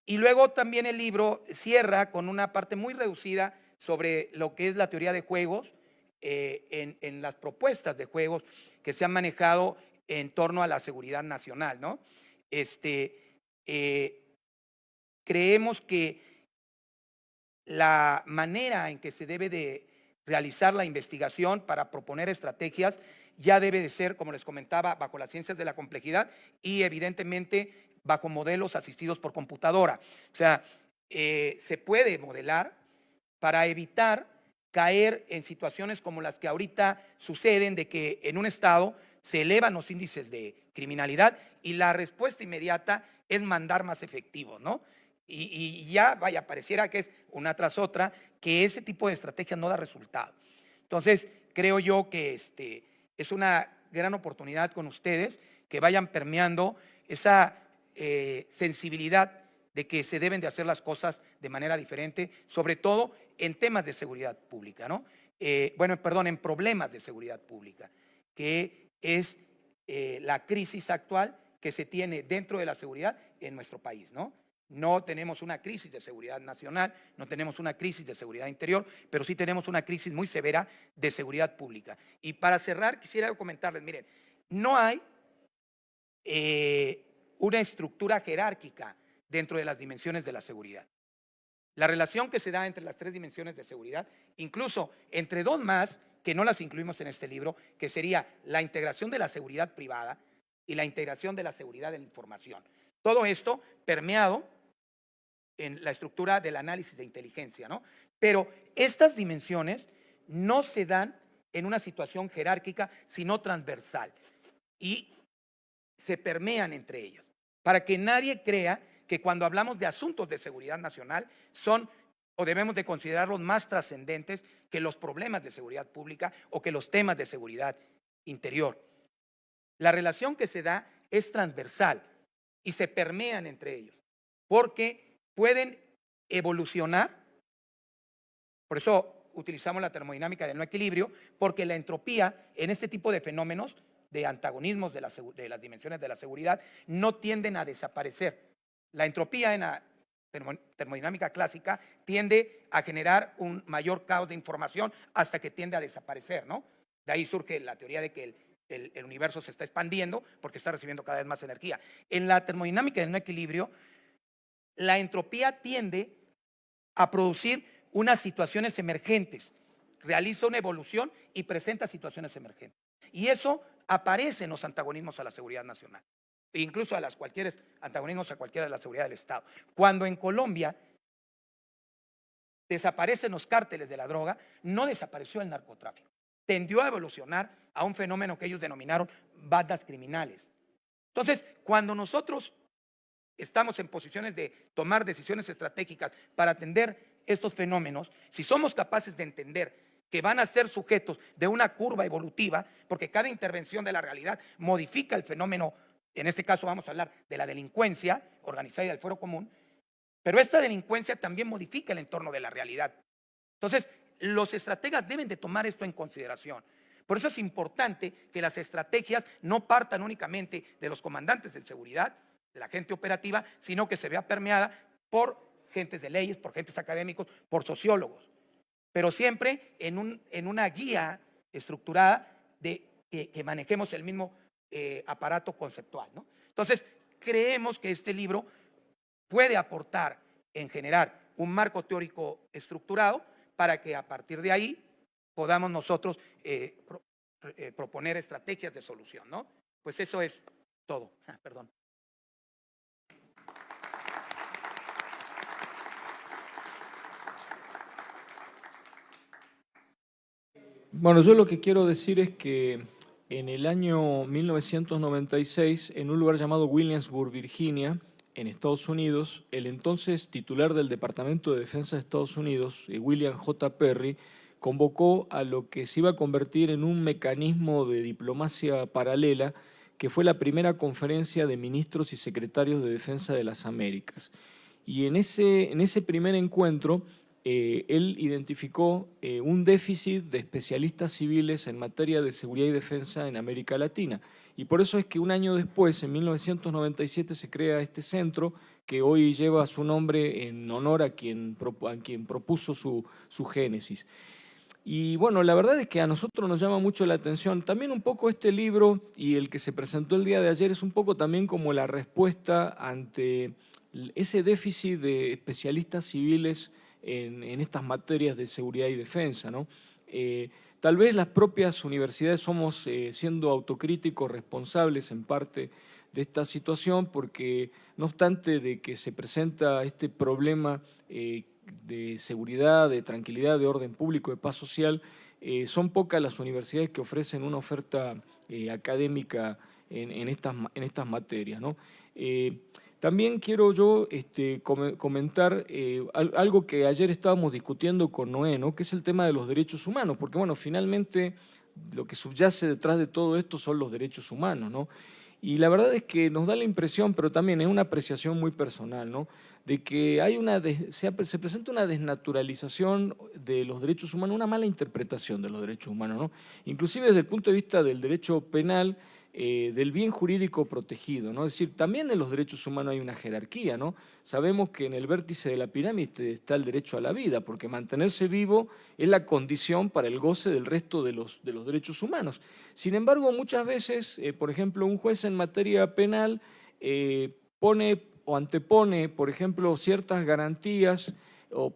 Y luego también el libro cierra con una parte muy reducida sobre lo que es la teoría de juegos en las propuestas de juegos que se han manejado en torno a la seguridad nacional, ¿no? Creemos que la manera en que se debe de realizar la investigación para proponer estrategias ya debe de ser, como les comentaba, bajo las ciencias de la complejidad y evidentemente bajo modelos asistidos por computadora. O sea, se puede modelar para evitar caer en situaciones como las que ahorita suceden, de que en un estado se elevan los índices de criminalidad y la respuesta inmediata es mandar más efectivos, ¿no? Y ya, pareciera que es una tras otra, que ese tipo de estrategia no da resultado. Entonces, creo yo que es una gran oportunidad con ustedes que vayan permeando esa sensibilidad de que se deben de hacer las cosas de manera diferente, sobre todo en temas de seguridad pública, ¿no? En problemas de seguridad pública, que es la crisis actual que se tiene dentro de la seguridad en nuestro país, ¿no? No tenemos una crisis de seguridad nacional, no tenemos una crisis de seguridad interior, pero sí tenemos una crisis muy severa de seguridad pública. Y para cerrar, quisiera comentarles, miren, no hay una estructura jerárquica dentro de las dimensiones de la seguridad. La relación que se da entre las tres dimensiones de seguridad, incluso entre dos más, que no las incluimos en este libro, que sería la integración de la seguridad privada y la integración de la seguridad de la información. Todo esto permeado en la estructura del análisis de inteligencia, ¿no? Pero estas dimensiones no se dan en una situación jerárquica, sino transversal, y se permean entre ellas, para que nadie crea que cuando hablamos de asuntos de seguridad nacional son o debemos de considerarlos más trascendentes que los problemas de seguridad pública o que los temas de seguridad interior. La relación que se da es transversal y se permean entre ellos, porque pueden evolucionar. Por eso utilizamos la termodinámica del no equilibrio, porque la entropía en este tipo de fenómenos de antagonismos de las dimensiones de la seguridad no tienden a desaparecer. La entropía en la termodinámica clásica tiende a generar un mayor caos de información hasta que tiende a desaparecer, ¿no? De ahí surge la teoría de que el universo se está expandiendo porque está recibiendo cada vez más energía. En la termodinámica del no equilibrio, la entropía tiende a producir unas situaciones emergentes, realiza una evolución y presenta situaciones emergentes. Y eso aparece en los antagonismos a la seguridad nacional, e incluso a las cualquier antagonismos a cualquiera de la seguridad del Estado. Cuando en Colombia desaparecen los cárteles de la droga, no desapareció el narcotráfico. Tendió a evolucionar a un fenómeno que ellos denominaron bandas criminales. Entonces, cuando nosotros estamos en posiciones de tomar decisiones estratégicas para atender estos fenómenos, si somos capaces de entender que van a ser sujetos de una curva evolutiva, porque cada intervención de la realidad modifica el fenómeno. En este caso vamos a hablar de la delincuencia organizada y del fuero común, pero esta delincuencia también modifica el entorno de la realidad. Entonces, los estrategas deben de tomar esto en consideración. Por eso es importante que las estrategias no partan únicamente de los comandantes de seguridad, de la gente operativa, sino que se vea permeada por gentes de leyes, por gentes académicos, por sociólogos, pero siempre en una guía estructurada de que manejemos el mismo aparato conceptual, ¿no? Entonces, creemos que este libro puede aportar en generar un marco teórico estructurado para que a partir de ahí podamos nosotros proponer estrategias de solución, ¿no? Pues eso es todo. Perdón.
Bueno, yo lo que quiero decir es que en el año 1996, en un lugar llamado Williamsburg, Virginia, en Estados Unidos, el entonces titular del Departamento de Defensa de Estados Unidos, William J. Perry, convocó a lo que se iba a convertir en un mecanismo de diplomacia paralela, que fue la primera conferencia de ministros y secretarios de Defensa de las Américas. Y en ese primer encuentro, él identificó un déficit de especialistas civiles en materia de seguridad y defensa en América Latina. Y por eso es que un año después, en 1997, se crea este centro que hoy lleva su nombre en honor a quien propuso su génesis. Y bueno, la verdad es que a nosotros nos llama mucho la atención. También un poco este libro y el que se presentó el día de ayer es un poco también como la respuesta ante ese déficit de especialistas civiles en estas materias de seguridad y defensa, ¿no? Tal vez las propias universidades somos, siendo autocríticos, responsables en parte de esta situación, porque no obstante de que se presenta este problema de seguridad, de tranquilidad, de orden público, de paz social, son pocas las universidades que ofrecen una oferta académica en estas materias, ¿no? También quiero yo comentar algo que ayer estábamos discutiendo con Noé, ¿no? Que es el tema de los derechos humanos, porque bueno, finalmente lo que subyace detrás de todo esto son los derechos humanos, ¿no? Y la verdad es que nos da la impresión, pero también es una apreciación muy personal, ¿no? De que hay se presenta una desnaturalización de los derechos humanos, una mala interpretación de los derechos humanos, ¿no? Inclusive desde el punto de vista del derecho penal, del bien jurídico protegido, ¿no? Es decir, también en los derechos humanos hay una jerarquía, ¿no? Sabemos que en el vértice de la pirámide está el derecho a la vida, porque mantenerse vivo es la condición para el goce del resto de los derechos humanos. Sin embargo, muchas veces, por ejemplo, un juez en materia penal pone o antepone, por ejemplo, ciertas garantías o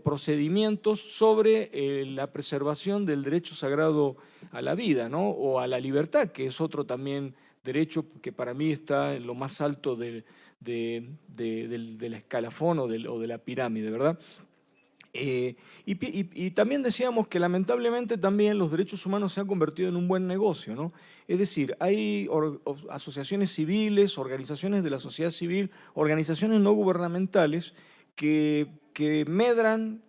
procedimientos sobre la preservación del derecho sagrado a la vida, ¿no? O a la libertad, que es otro también derecho que para mí está en lo más alto del escalafón o de la pirámide, ¿verdad? Y también decíamos que lamentablemente también los derechos humanos se han convertido en un buen negocio, ¿no? Es decir, hay asociaciones civiles, organizaciones de la sociedad civil, organizaciones no gubernamentales que medran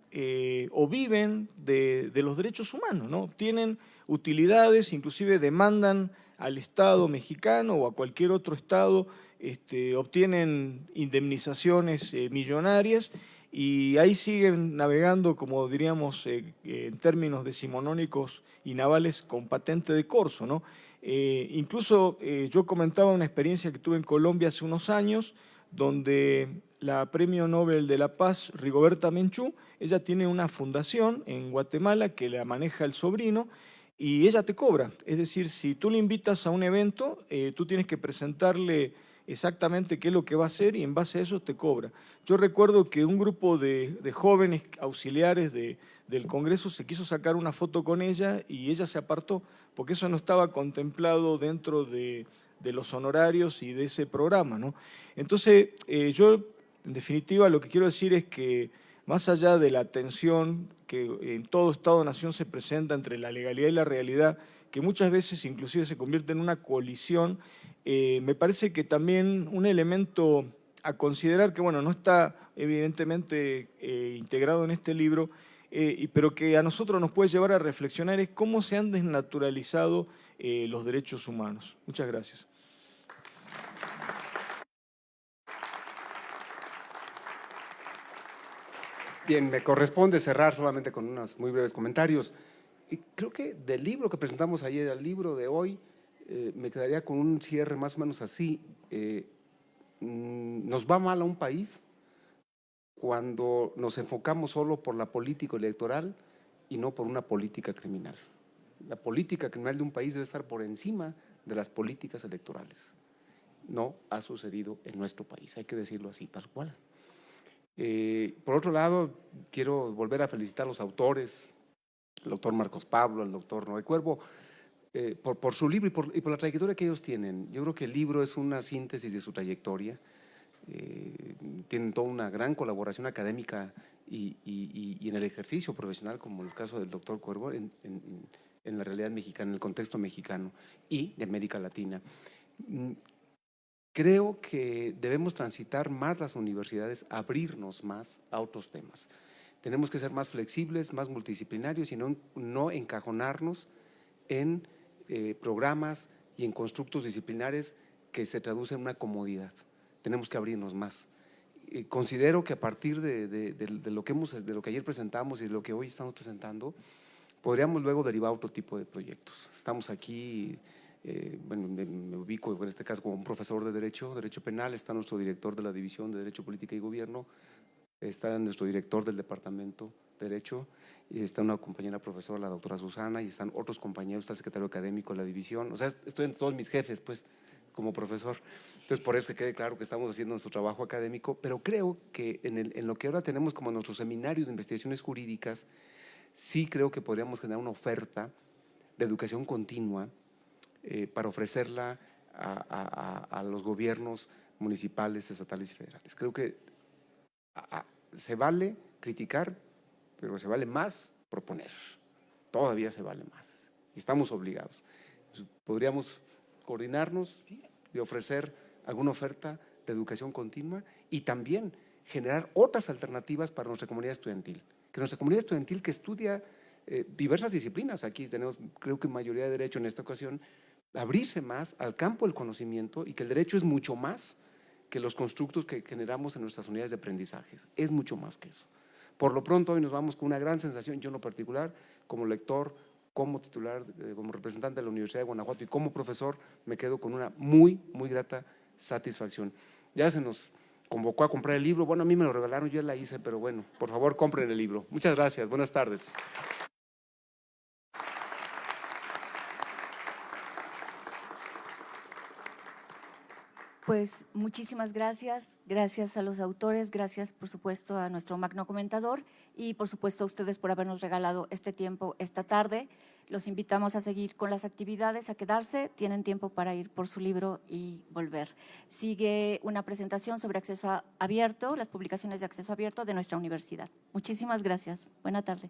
o viven de los derechos humanos, ¿no? Tienen utilidades, inclusive demandan al Estado mexicano o a cualquier otro Estado, obtienen indemnizaciones millonarias y ahí siguen navegando, como diríamos en términos decimonónicos y navales, con patente de corso, ¿no? Incluso yo comentaba una experiencia que tuve en Colombia hace unos años, donde la Premio Nobel de la Paz, Rigoberta Menchú, ella tiene una fundación en Guatemala que la maneja el sobrino, y ella te cobra. Es decir, si tú le invitas a un evento, tú tienes que presentarle exactamente qué es lo que va a hacer y en base a eso te cobra. Yo recuerdo que un grupo de jóvenes auxiliares del Congreso se quiso sacar una foto con ella y ella se apartó, porque eso no estaba contemplado dentro de los honorarios y de ese programa, ¿no? Entonces, yo, en definitiva, lo que quiero decir es que más allá de la tensión que en todo Estado-nación se presenta entre la legalidad y la realidad, que muchas veces inclusive se convierte en una colisión, me parece que también un elemento a considerar que, bueno, no está evidentemente integrado en este libro, pero que a nosotros nos puede llevar a reflexionar es cómo se han desnaturalizado los derechos humanos. Muchas gracias.
Bien, me corresponde cerrar solamente con unos muy breves comentarios. Y creo que del libro que presentamos ayer al libro de hoy, me quedaría con un cierre más o menos así. Nos va mal a un país cuando nos enfocamos solo por la política electoral y no por una política criminal. La política criminal de un país debe estar por encima de las políticas electorales. No ha sucedido en nuestro país, hay que decirlo así, tal cual. Por otro lado, quiero volver a felicitar a los autores, al doctor Marcos Pablo, al doctor Noé Cuervo, por su libro y por la trayectoria que ellos tienen. Yo creo que el libro es una síntesis de su trayectoria. Tienen toda una gran colaboración académica y en el ejercicio profesional, como el caso del doctor Cuervo, en la realidad mexicana, en el contexto mexicano y de América Latina. Creo que debemos transitar más las universidades, abrirnos más a otros temas. Tenemos que ser más flexibles, más multidisciplinarios y no encajonarnos en programas y en constructos disciplinares que se traducen en una comodidad. Tenemos que abrirnos más. Considero que a partir de lo que ayer presentamos y de lo que hoy estamos presentando, podríamos luego derivar otro tipo de proyectos. Estamos aquí… bueno, me ubico en este caso como un profesor de Derecho Penal, está nuestro director de la División de Derecho, Política y Gobierno, está nuestro director del Departamento de Derecho, y está una compañera profesora, la doctora Susana, y están otros compañeros, está el secretario académico de la división, o sea, estoy en todos mis jefes, pues, como profesor. Entonces, por eso que quede claro que estamos haciendo nuestro trabajo académico, pero creo que en lo que ahora tenemos como nuestro seminario de investigaciones jurídicas, sí creo que podríamos generar una oferta de educación continua para ofrecerla a los gobiernos municipales, estatales y federales. Creo que se vale criticar, pero se vale más proponer. Todavía se vale más. Y estamos obligados. Podríamos coordinarnos y ofrecer alguna oferta de educación continua y también generar otras alternativas para nuestra comunidad estudiantil. Que nuestra comunidad estudiantil que estudia diversas disciplinas, aquí tenemos creo que mayoría de derecho en esta ocasión, abrirse más al campo del conocimiento y que el derecho es mucho más que los constructos que generamos en nuestras unidades de aprendizajes, es mucho más que eso. Por lo pronto hoy nos vamos con una gran sensación, yo en lo particular, como lector, como titular, como representante de la Universidad de Guanajuato y como profesor, me quedo con una muy, muy grata satisfacción. Ya se nos convocó a comprar el libro, bueno, a mí me lo regalaron, yo la hice, pero bueno, por favor compren el libro. Muchas gracias, buenas tardes.
Pues muchísimas gracias, gracias a los autores, gracias por supuesto a nuestro magno comentador y por supuesto a ustedes por habernos regalado este tiempo esta tarde. Los invitamos a seguir con las actividades, a quedarse, tienen tiempo para ir por su libro y volver. Sigue una presentación sobre acceso abierto, las publicaciones de acceso abierto de nuestra universidad. Muchísimas gracias, buena tarde.